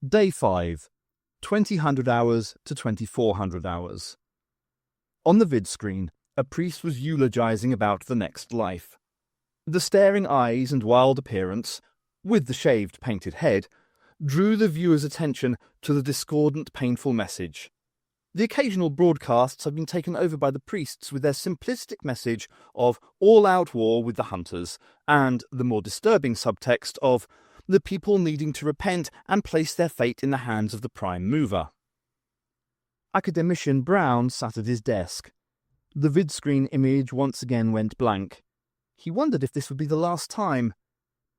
Day 5, 2000 hours to 2400 hours. On the vid screen, a priest was eulogizing about the next life. The staring eyes and wild appearance, with the shaved painted head, drew the viewer's attention to the discordant, painful message. The occasional broadcasts have been taken over by the priests with their simplistic message of all-out war with the hunters, and the more disturbing subtext of the people needing to repent and place their fate in the hands of the prime mover. Academician Brown sat at his desk. The vidscreen image once again went blank. He wondered if this would be the last time.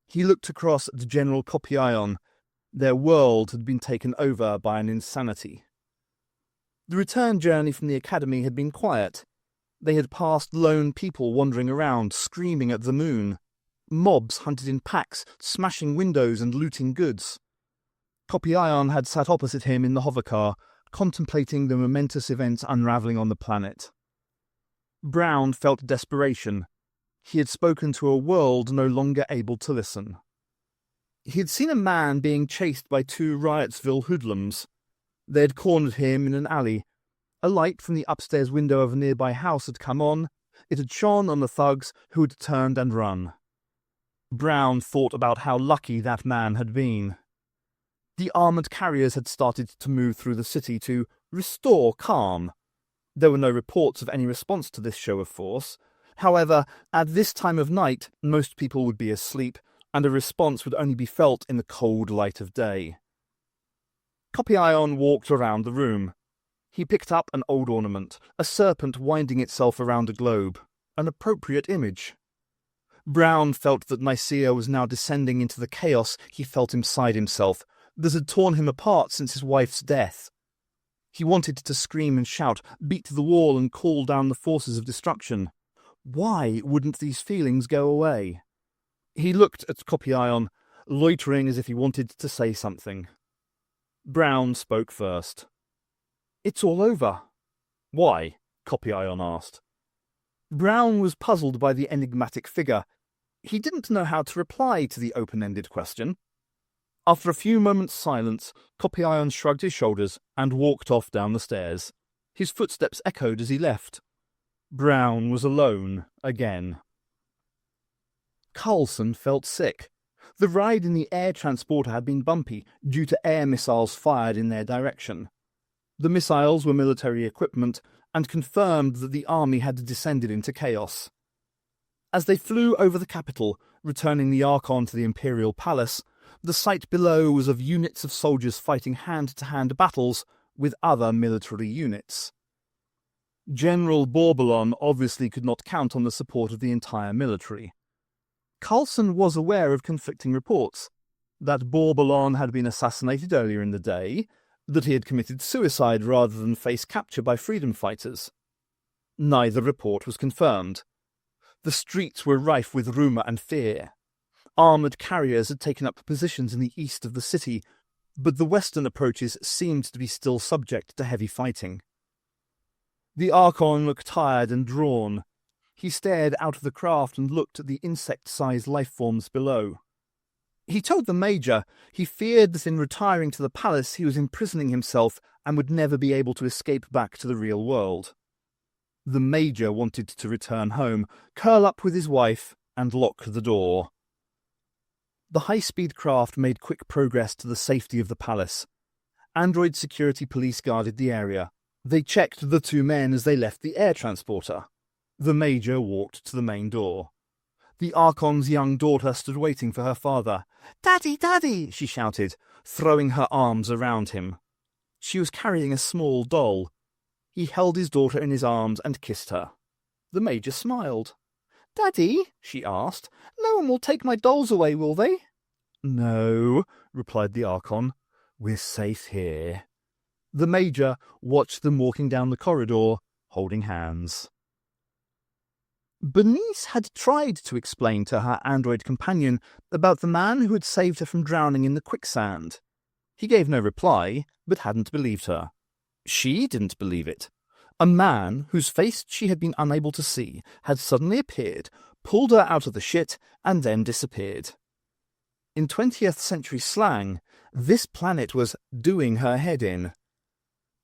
He looked across at General Kopion. Their world had been taken over by an insanity. The return journey from the academy had been quiet. They had passed lone people wandering around, screaming at the moon. Mobs hunted in packs, smashing windows and looting goods. Kopion had sat opposite him in the hovercar, contemplating the momentous events unravelling on the planet. Brown felt desperation. He had spoken to a world no longer able to listen. He had seen a man being chased by two Riotsville hoodlums. They had cornered him in an alley. A light from the upstairs window of a nearby house had come on. It had shone on the thugs, who had turned and run. Brown thought about how lucky that man had been. The armoured carriers had started to move through the city to restore calm. There were no reports of any response to this show of force. However, at this time of night, most people would be asleep, and a response would only be felt in the cold light of day. Kopion walked around the room. He picked up an old ornament, a serpent winding itself around a globe, an appropriate image. Brown felt that Nicaea was now descending into the chaos he felt inside himself, that had torn him apart since his wife's death. He wanted to scream and shout, beat the wall and call down the forces of destruction. Why wouldn't these feelings go away? He looked at Kopion, loitering as if he wanted to say something. Brown spoke first. "It's all over." "Why?" Kopion asked. Brown was puzzled by the enigmatic figure. He didn't know how to reply to the open-ended question. After a few moments' silence, Kopion shrugged his shoulders and walked off down the stairs. His footsteps echoed as he left. Brown was alone again. Carlson felt sick. The ride in the air transporter had been bumpy due to air missiles fired in their direction. The missiles were military equipment and confirmed that the army had descended into chaos. As they flew over the capital, returning the Archon to the Imperial Palace, the sight below was of units of soldiers fighting hand-to-hand battles with other military units. General Bourboulon obviously could not count on the support of the entire military. Carlson was aware of conflicting reports, that Bourboulon had been assassinated earlier in the day, that he had committed suicide rather than face capture by freedom fighters. Neither report was confirmed. The streets were rife with rumour and fear. Armoured carriers had taken up positions in the east of the city, but the western approaches seemed to be still subject to heavy fighting. The Archon looked tired and drawn. He stared out of the craft and looked at the insect-sized life-forms below. He told the Major he feared that in retiring to the palace he was imprisoning himself and would never be able to escape back to the real world. The Major wanted to return home, curl up with his wife, and lock the door. The high-speed craft made quick progress to the safety of the palace. Android security police guarded the area. They checked the two men as they left the air transporter. The Major walked to the main door. The Archon's young daughter stood waiting for her father. "Daddy, Daddy!" she shouted, throwing her arms around him. She was carrying a small doll. He held his daughter in his arms and kissed her. The Major smiled. "Daddy," she asked, "no one will take my dolls away, will they?" "No," replied the Archon. "We're safe here." The Major watched them walking down the corridor, holding hands. Bernice had tried to explain to her android companion about the man who had saved her from drowning in the quicksand. He gave no reply, but hadn't believed her. She didn't believe it. A man, whose face she had been unable to see, had suddenly appeared, pulled her out of the shit, and then disappeared. In 20th century slang, This planet was doing her head in.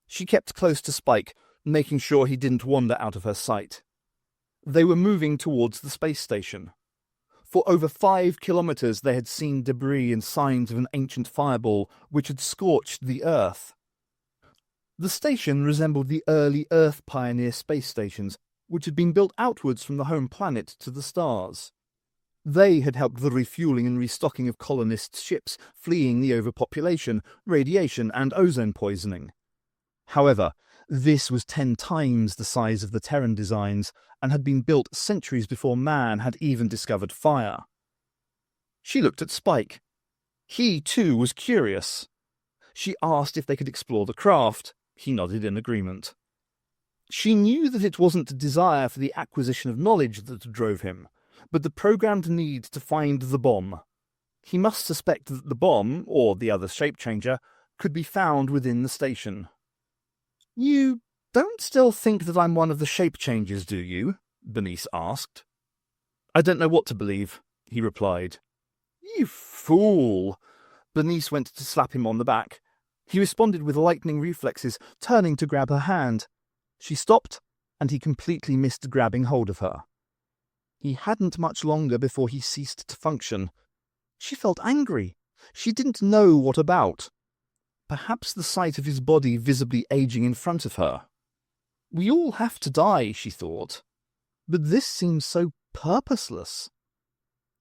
She kept close to Spike, making sure he didn't wander out of her sight. They were moving towards the space station. For over 5 kilometers they had seen debris and signs of an ancient fireball which had scorched the Earth. The station resembled the early Earth pioneer space stations, which had been built outwards from the home planet to the stars. They had helped the refueling and restocking of colonists' ships fleeing the overpopulation, radiation, and ozone poisoning. However, this was 10 times the size of the Terran designs and had been built centuries before man had even discovered fire. She looked at Spike. He, too, was curious. She asked if they could explore the craft. He nodded in agreement. She knew that it wasn't a desire for the acquisition of knowledge that drove him, but the programmed need to find the bomb. He must suspect that the bomb, or the other shape-changer, could be found within the station. "You don't still think that I'm one of the shape-changers, do you?" Bernice asked. "I don't know what to believe," he replied. "You fool!" Bernice went to slap him on the back. He responded with lightning reflexes, turning to grab her hand. She stopped, and he completely missed grabbing hold of her. He hadn't much longer before he ceased to function. She felt angry. She didn't know what about. Perhaps the sight of his body visibly aging in front of her. We all have to die, she thought. But this seems so purposeless.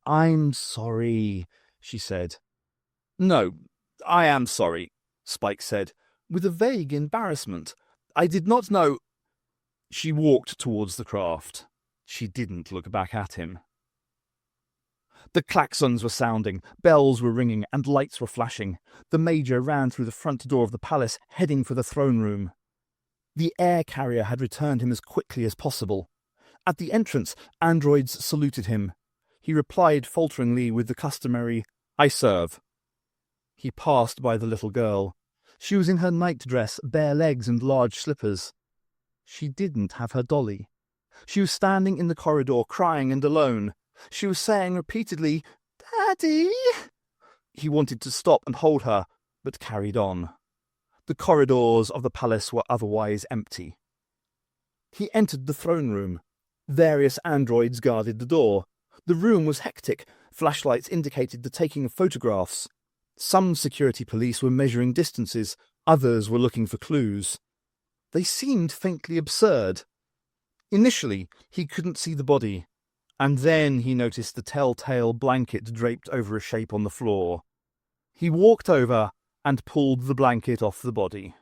"I'm sorry," she said. "No, I am sorry," Spike said, with a vague embarrassment. "I did not know—" She walked towards the craft. She didn't look back at him. The klaxons were sounding, bells were ringing, and lights were flashing. The Major ran through the front door of the palace, heading for the throne room. The air carrier had returned him as quickly as possible. At the entrance, androids saluted him. He replied falteringly with the customary, "I serve." He passed by the little girl. She was in her nightdress, bare legs and large slippers. She didn't have her dolly. She was standing in the corridor, crying and alone. She was saying repeatedly, "Daddy!" He wanted to stop and hold her, but carried on. The corridors of the palace were otherwise empty. He entered the throne room. Various androids guarded the door. The room was hectic. Flashlights indicated the taking of photographs. Some security police were measuring distances. Others were looking for clues. They seemed faintly absurd. Initially, he couldn't see the body, and then he noticed the telltale blanket draped over a shape on the floor. He walked over and pulled the blanket off the body.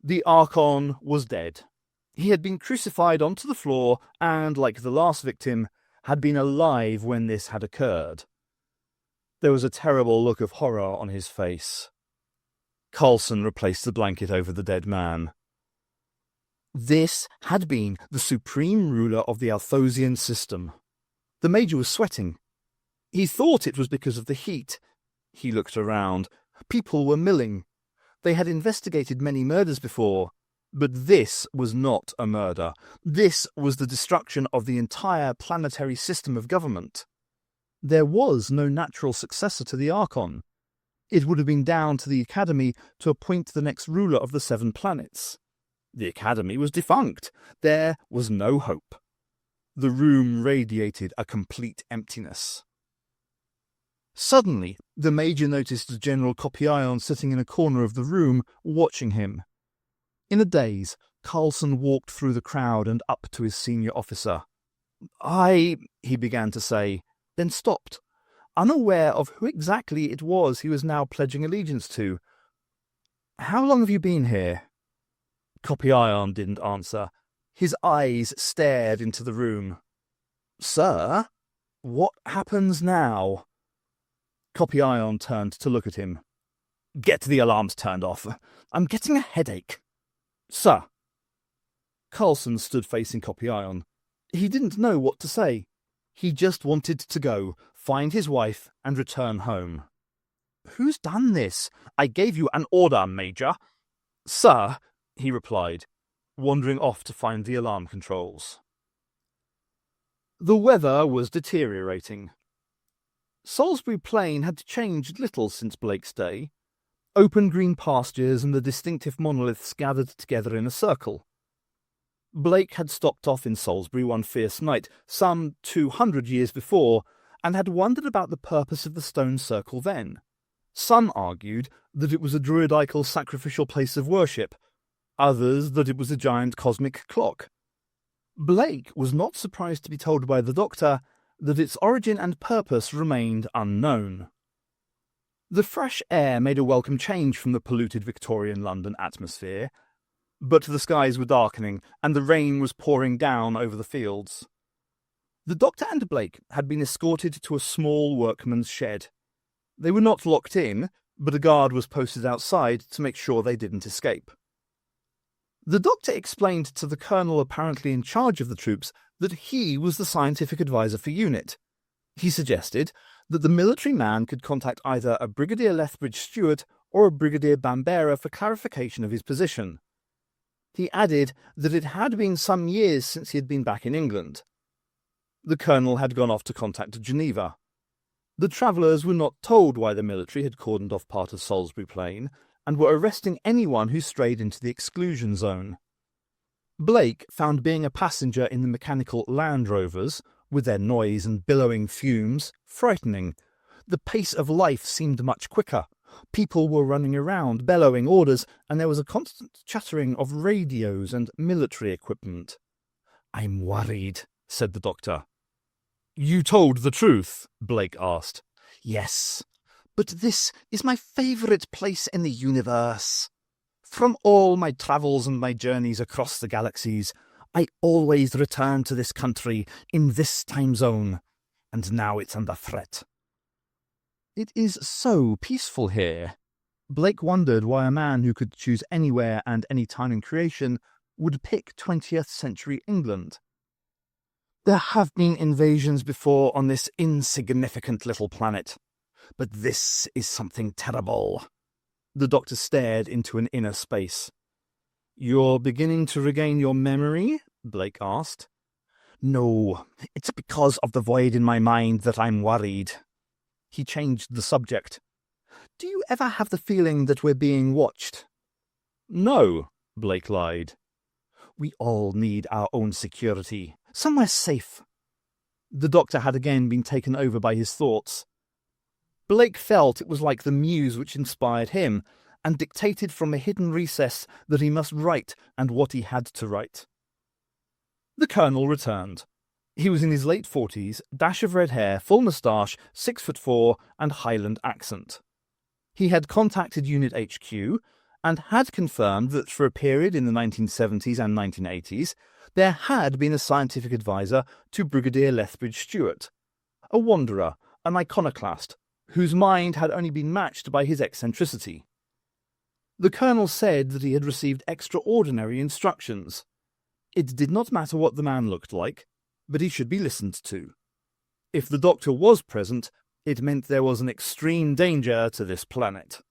The Archon was dead. He had been crucified onto the floor and, like the last victim, had been alive when this had occurred. There was a terrible look of horror on his face. Coulson replaced the blanket over the dead man. This had been the supreme ruler of the Althosian system. The Major was sweating. He thought it was because of the heat. He looked around. People were milling. They had investigated many murders before, but this was not a murder. This was the destruction of the entire planetary system of government. There was no natural successor to the Archon. It would have been down to the Academy to appoint the next ruler of the 7 planets. The Academy was defunct. There was no hope. The room radiated a complete emptiness. Suddenly, the Major noticed General Kopion sitting in a corner of the room, watching him. In a daze, Coulson walked through the crowd and up to his senior officer. He began to say, then stopped, unaware of who exactly it was he was now pledging allegiance to. "How long have you been here?" Kopion didn't answer. His eyes stared into the room. "Sir, what happens now?" Kopion turned to look at him. "Get the alarms turned off. I'm getting a headache." "Sir." Coulson stood facing Kopion. He didn't know what to say. He just wanted to go, find his wife, and return home. "Who's done this? I gave you an order, Major." "Sir," he replied, wandering off to find the alarm controls. The weather was deteriorating. Salisbury Plain had changed little since Blake's day. Open green pastures and the distinctive monoliths gathered together in a circle. Blake had stopped off in Salisbury one fierce night, some 200 years before, and had wondered about the purpose of the stone circle then. Some argued that it was a druidical sacrificial place of worship, others that it was a giant cosmic clock. Blake was not surprised to be told by the Doctor that its origin and purpose remained unknown. The fresh air made a welcome change from the polluted Victorian London atmosphere, but the skies were darkening and the rain was pouring down over the fields. The Doctor and Blake had been escorted to a small workman's shed. They were not locked in, but a guard was posted outside to make sure they didn't escape. The Doctor explained to the colonel apparently in charge of the troops that he was the scientific advisor for UNIT. He suggested that the military man could contact either a Brigadier Lethbridge Stewart or a Brigadier Bambera for clarification of his position. He added that it had been some years since he had been back in England. The colonel had gone off to contact Geneva. The travellers were not told why the military had cordoned off part of Salisbury Plain and were arresting anyone who strayed into the exclusion zone. Blake found being a passenger in the mechanical Land Rovers, with their noise and billowing fumes, frightening. The pace of life seemed much quicker. People were running around, bellowing orders, and there was a constant chattering of radios and military equipment. "I'm worried," said the Doctor. "You told the truth?" Blake asked. "Yes, but this is my favourite place in the universe. From all my travels and my journeys across the galaxies, I always return to this country in this time zone, and now it's under threat." It is so peaceful here. Blake wondered why a man who could choose anywhere and any time in creation would pick 20th century England. There have been invasions before on this insignificant little planet, but this is something terrible. The Doctor stared into an inner space. "You're beginning to regain your memory?" Blake asked. "No, it's because of the void in my mind that I'm worried." He changed the subject. "Do you ever have the feeling that we're being watched?" "No," Blake lied. "We all need our own security, somewhere safe." The Doctor had again been taken over by his thoughts. Blake felt it was like the muse which inspired him, and dictated from a hidden recess that he must write and what he had to write. The Colonel returned. He was in his late 40s, dash of red hair, full moustache, 6'4", and Highland accent. He had contacted Unit HQ, and had confirmed that for a period in the 1970s and 1980s, there had been a scientific advisor to Brigadier Lethbridge Stewart, a wanderer, an iconoclast, whose mind had only been matched by his eccentricity. The Colonel said that he had received extraordinary instructions. It did not matter what the man looked like, but he should be listened to. If the Doctor was present, it meant there was an extreme danger to this planet.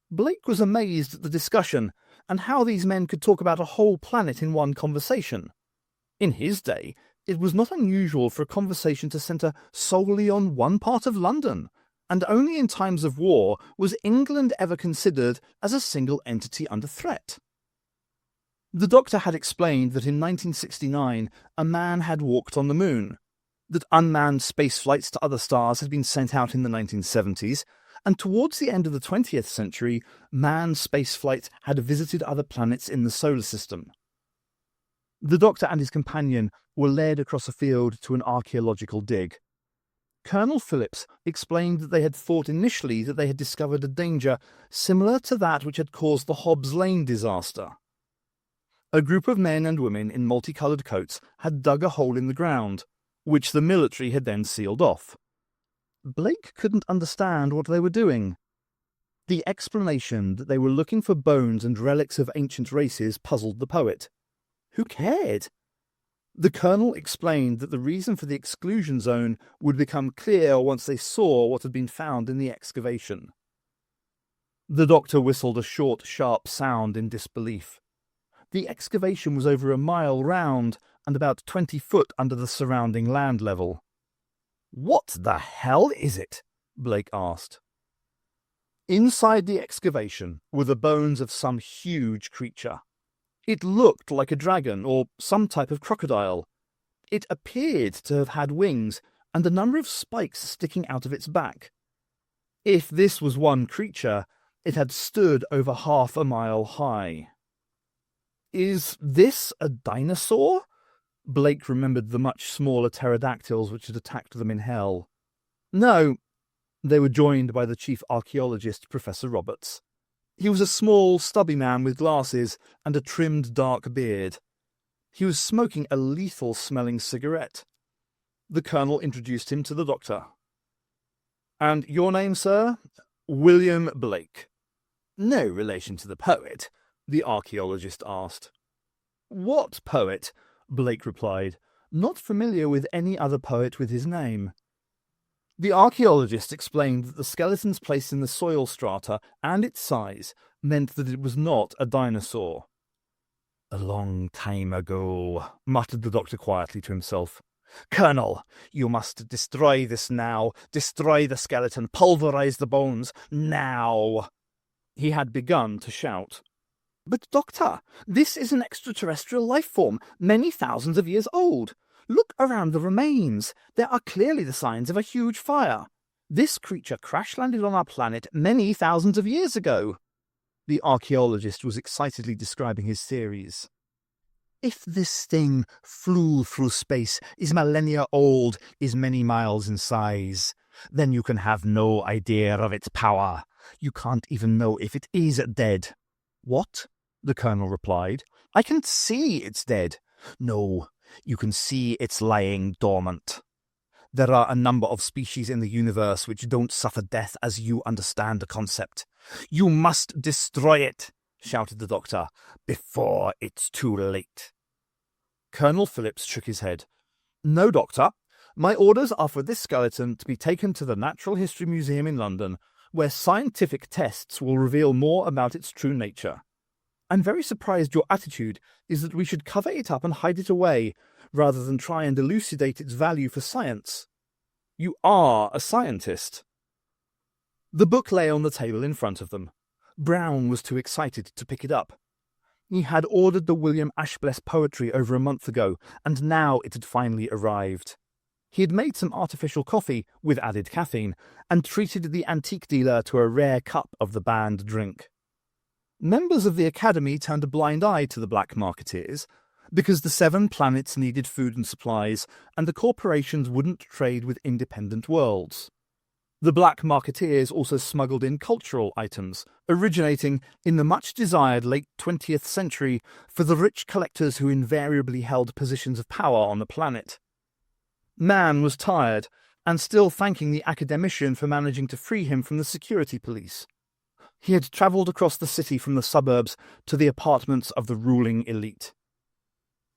Blake was amazed at the discussion, and how these men could talk about a whole planet in one conversation. In his day, it was not unusual for a conversation to centre solely on one part of London, and only in times of war was England ever considered as a single entity under threat. The Doctor had explained that in 1969 a man had walked on the moon, that unmanned space flights to other stars had been sent out in the 1970s, and towards the end of the 20th century, manned space flights had visited other planets in the solar system. The Doctor and his companion were led across a field to an archaeological dig. Colonel Phillips explained that they had thought initially that they had discovered a danger similar to that which had caused the Hobbs Lane disaster. A group of men and women in multicoloured coats had dug a hole in the ground, which the military had then sealed off. Blake couldn't understand what they were doing. The explanation that they were looking for bones and relics of ancient races puzzled the poet. Who cared? The Colonel explained that the reason for the exclusion zone would become clear once they saw what had been found in the excavation. The Doctor whistled a short, sharp sound in disbelief. The excavation was over a mile round and about 20 foot under the surrounding land level. "What the hell is it?" Blake asked. Inside the excavation were the bones of some huge creature. It looked like a dragon or some type of crocodile. It appeared to have had wings and a number of spikes sticking out of its back. If this was one creature, it had stood over half a mile high. "Is this a dinosaur?" Blake remembered the much smaller pterodactyls which had attacked them in Hell. "No." They were joined by the chief archaeologist, Professor Roberts. He was a small, stubby man with glasses and a trimmed dark beard. He was smoking a lethal-smelling cigarette. The colonel introduced him to the doctor. "And your name, sir?" "William Blake." "No relation to the poet?" the archaeologist asked. "What poet?" Blake replied, not familiar with any other poet with his name. The archaeologist explained that the skeletons placed in the soil strata and its size meant that it was not a dinosaur. "A long time ago," muttered the doctor quietly to himself. "Colonel, you must destroy this now. Destroy the skeleton. Pulverize the bones. Now." He had begun to shout. "But, Doctor, this is an extraterrestrial life form, many thousands of years old. Look around the remains. There are clearly the signs of a huge fire. This creature crash-landed on our planet many thousands of years ago." The archaeologist was excitedly describing his theories. "If this thing flew through space, is millennia old, is many miles in size, then you can have no idea of its power. You can't even know if it is dead." "What?" the colonel replied. "I can see it's dead." "No, you can see it's lying dormant. There are a number of species in the universe which don't suffer death as you understand the concept. You must destroy it," shouted the doctor, "before it's too late." Colonel Phillips shook his head. "No, Doctor. My orders are for this skeleton to be taken to the Natural History Museum in London, where scientific tests will reveal more about its true nature. I'm very surprised your attitude is that we should cover it up and hide it away, rather than try and elucidate its value for science. You are a scientist." The book lay on the table in front of them. Brown was too excited to pick it up. He had ordered the William Ashbless poetry over a month ago, and now it had finally arrived. He had made some artificial coffee, with added caffeine, and treated the antique dealer to a rare cup of the banned drink. Members of the Academy turned a blind eye to the black marketeers, because the 7 planets needed food and supplies, and the corporations wouldn't trade with independent worlds. The black marketeers also smuggled in cultural items, originating in the much-desired late 20th century for the rich collectors who invariably held positions of power on the planet. Man was tired, and still thanking the academician for managing to free him from the security police. He had travelled across the city from the suburbs to the apartments of the ruling elite.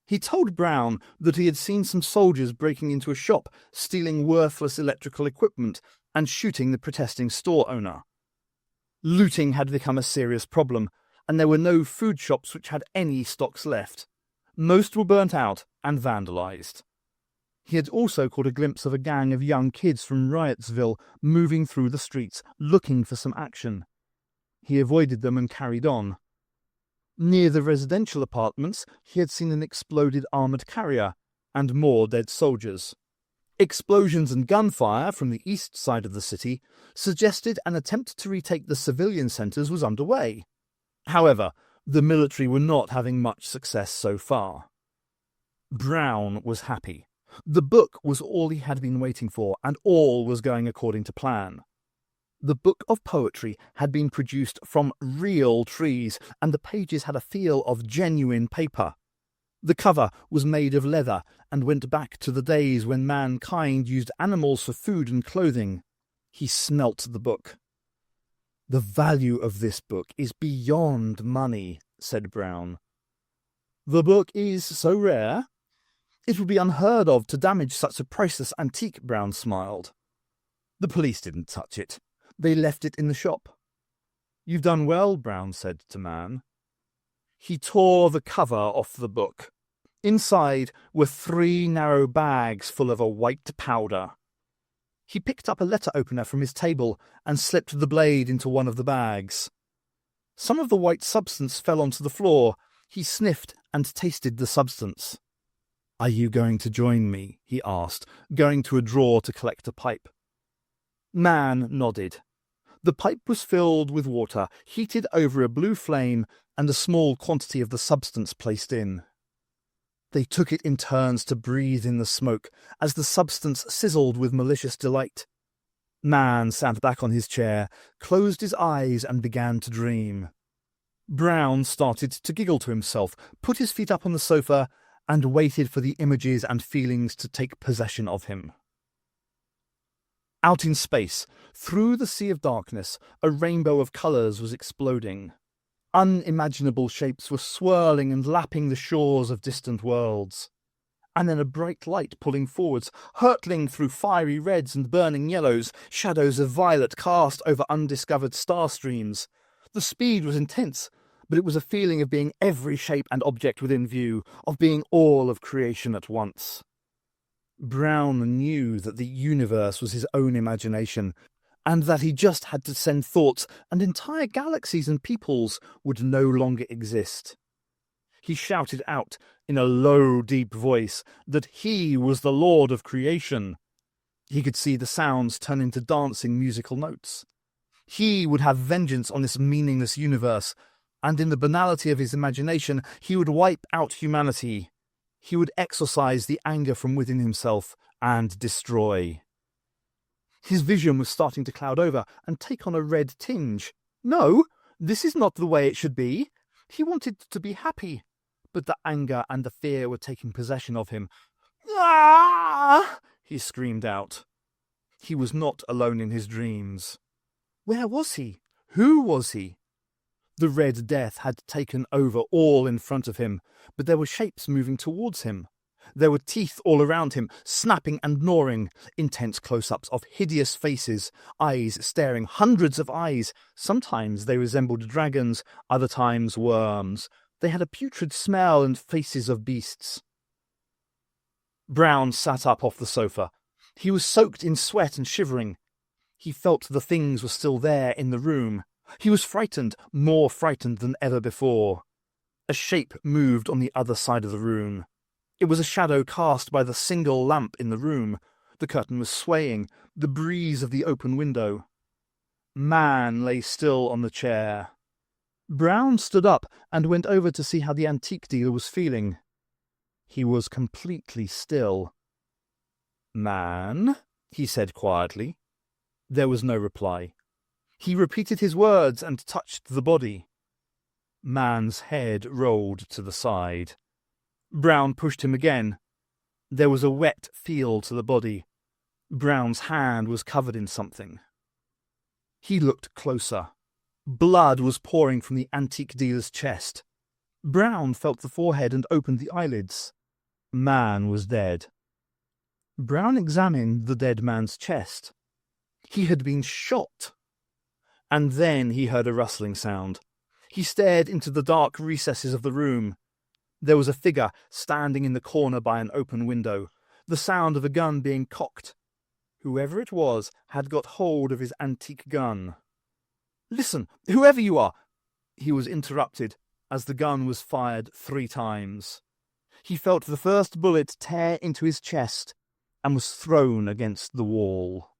He told Brown that he had seen some soldiers breaking into a shop, stealing worthless electrical equipment, and shooting the protesting store owner. Looting had become a serious problem, and there were no food shops which had any stocks left. Most were burnt out and vandalised. He had also caught a glimpse of a gang of young kids from Riotsville moving through the streets, looking for some action. He avoided them and carried on. Near the residential apartments, he had seen an exploded armoured carrier and more dead soldiers. Explosions and gunfire from the east side of the city suggested an attempt to retake the civilian centres was underway. However, the military were not having much success so far. Brown was happy. The book was all he had been waiting for, and all was going according to plan. The book of poetry had been produced from real trees, and the pages had a feel of genuine paper. The cover was made of leather and went back to the days when mankind used animals for food and clothing. He smelt the book. "The value of this book is beyond money," said Brown. "The book is so rare? It would be unheard of to damage such a priceless antique," Brown smiled. "The police didn't touch it. They left it in the shop." "You've done well," Brown said to Man. He tore the cover off the book. Inside were 3 narrow bags full of a white powder. He picked up a letter opener from his table and slipped the blade into one of the bags. Some of the white substance fell onto the floor. He sniffed and tasted the substance. "Are you going to join me?" he asked, going to a drawer to collect a pipe. Man nodded. The pipe was filled with water, heated over a blue flame, and a small quantity of the substance placed in. They took it in turns to breathe in the smoke, as the substance sizzled with malicious delight. Man sat back on his chair, closed his eyes, and began to dream. Brown started to giggle to himself, put his feet up on the sofa, and waited for the images and feelings to take possession of him. Out in space, through the sea of darkness, a rainbow of colours was exploding. Unimaginable shapes were swirling and lapping the shores of distant worlds. And then a bright light pulling forwards, hurtling through fiery reds and burning yellows, shadows of violet cast over undiscovered star streams. The speed was intense, but it was a feeling of being every shape and object within view, of being all of creation at once. Brown knew that the universe was his own imagination, and that he just had to send thoughts, and entire galaxies and peoples would no longer exist. He shouted out, in a low, deep voice, that he was the Lord of creation. He could see the sounds turn into dancing musical notes. He would have vengeance on this meaningless universe, and in the banality of his imagination, he would wipe out humanity. He would exorcise the anger from within himself and destroy. His vision was starting to cloud over and take on a red tinge. No, this is not the way it should be. He wanted to be happy, but the anger and the fear were taking possession of him. "Ah!" he screamed out. He was not alone in his dreams. Where was he? Who was he? The Red Death had taken over all in front of him, but there were shapes moving towards him. There were teeth all around him, snapping and gnawing, intense close-ups of hideous faces, eyes staring, hundreds of eyes. Sometimes they resembled dragons, other times worms. They had a putrid smell and faces of beasts. Brown sat up off the sofa. He was soaked in sweat and shivering. He felt the things were still there in the room. He was frightened, more frightened than ever before. A shape moved on the other side of the room. It was a shadow cast by the single lamp in the room. The curtain was swaying, the breeze of the open window. Man lay still on the chair. Brown stood up and went over to see how the antique dealer was feeling. He was completely still. "Man?" he said quietly. There was no reply. He repeated his words and touched the body. Man's head rolled to the side. Brown pushed him again. There was a wet feel to the body. Brown's hand was covered in something. He looked closer. Blood was pouring from the antique dealer's chest. Brown felt the forehead and opened the eyelids. Man was dead. Brown examined the dead man's chest. He had been shot. And then he heard a rustling sound. He stared into the dark recesses of the room. There was a figure standing in the corner by an open window, the sound of a gun being cocked. Whoever it was had got hold of his antique gun. "Listen, whoever you are!" He was interrupted as the gun was fired 3 times. He felt the first bullet tear into his chest and was thrown against the wall.